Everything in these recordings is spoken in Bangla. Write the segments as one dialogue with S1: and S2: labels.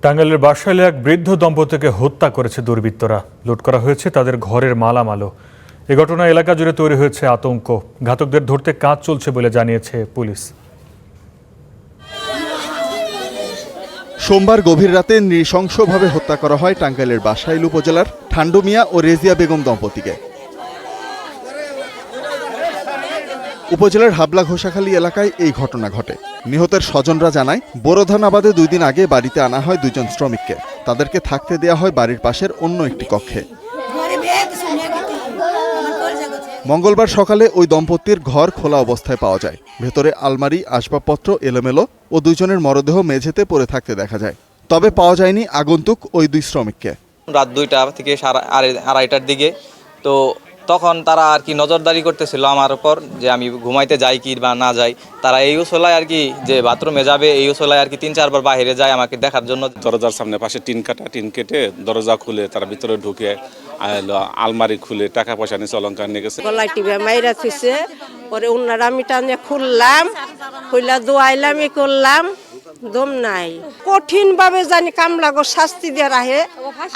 S1: টাঙ্গাইলের বাসাইলে এক বৃদ্ধ দম্পতিকে হত্যা করেছে দুর্বৃত্তরা। লুট করা হয়েছে তাদের ঘরের মালামালও। এ ঘটনায় এলাকা জুড়ে তৈরি হয়েছে আতঙ্ক। ঘাতকদের ধরতে কাজ চলছে বলে জানিয়েছে পুলিশ।
S2: সোমবার গভীর রাতে নৃশংসভাবে হত্যা করা হয় টাঙ্গাইলের বাসাইল উপজেলার ঠান্ডু মিয়া ও রেজিয়া বেগম দম্পতিকে। উপজেলার হাবলা ঘোষাখালী এলাকায় এই ঘটনা ঘটে। নিহতের স্বজনরা জানায়, বোরোধান আবাদে 2 দিন আগে বাড়িতে আনা হয় 2 জন শ্রমিককে। তাদেরকে থাকতে দেয়া হয় বাড়ির পাশের অন্য একটি কক্ষে। মঙ্গলবার সকালে ওই দম্পতির ঘর খোলা অবস্থায় পাওয়া যায়। ভেতরে আলমারি, আসবাবপত্র এলোমেলো ও 2 জনের মরদেহ মেঝেতে পড়ে থাকতে দেখা যায়। তবে পাওয়া যায়নি আগন্তুক ওই 2 শ্রমিককে।
S3: রাত 2টা থেকে 2:30টার দিকে তো তখন তারা আর কি নজরদারি করতেছিল আমার উপর, যে আমি ঘুমাইতে যাই কি বা না যাই। তারা এই উসলায় আর কি যে বাথরুমে যাবে, এই উসলায় আর কি 3-4 বার বাইরে যায় আমাকে দেখার জন্য।
S4: দরজার সামনে পাশে টিন কেটে দরজা খুলে তারা ভিতরে ঢুকে আলমারি খুলে টাকা পয়সা নিয়ে অলংকার নিয়ে গেছে।
S5: গলায় টিপে মাইরা থুইছে, পরে উনারা আমি টানে খুললাম, খুললা দোয়াইলাম, করলাম, দম নাই। কঠিন ভাবে জানি কামলাগো শাস্তি দিয়ে রাখে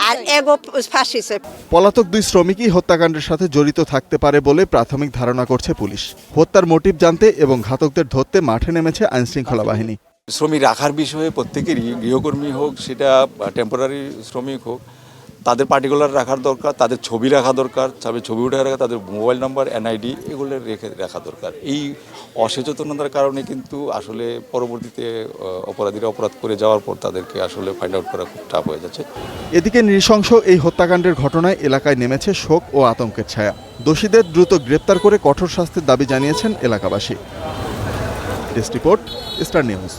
S5: আর এগো ফাঁসিছে।
S2: পলাতক 2 শ্রমিকই হত্যাকাণ্ডের সাথে জড়িত থাকতে পারে বলে প্রাথমিক ধারণা করছে পুলিশ। হত্যার মোটিভ জানতে এবং ঘাতকদের ধরতে মাঠে নেমেছে আইনশৃঙ্খলা বাহিনী।
S6: শ্রমিক রাখার বিষয়ে প্রত্যেকেরই, গৃহকর্মী হোক, সেটা টেম্পোরারি শ্রমিক হোক, তাদের পার্টিকুলার রাখার দরকার, তাদের ছবি রাখা দরকার, ছবি উঠে রাখা, তাদের মোবাইল নাম্বার, এনআইডি এগুলো রাখা দরকার। এই অসচেতনতার কারণে কিন্তু আসলে পরবর্তীতে অপরাধীরা অপরাধ করে যাওয়ার পর তাদেরকে আসলে ফাইন্ড আউট করা খুব টাফ হয়ে যাচ্ছে।
S2: এদিকে নৃশংস এই হত্যাকাণ্ডের ঘটনায় এলাকায় নেমেছে শোক ও আতঙ্কের ছায়া। দোষীদের দ্রুত গ্রেপ্তার করে কঠোর শাস্তির দাবি জানিয়েছেন এলাকাবাসী। Desk report, star news.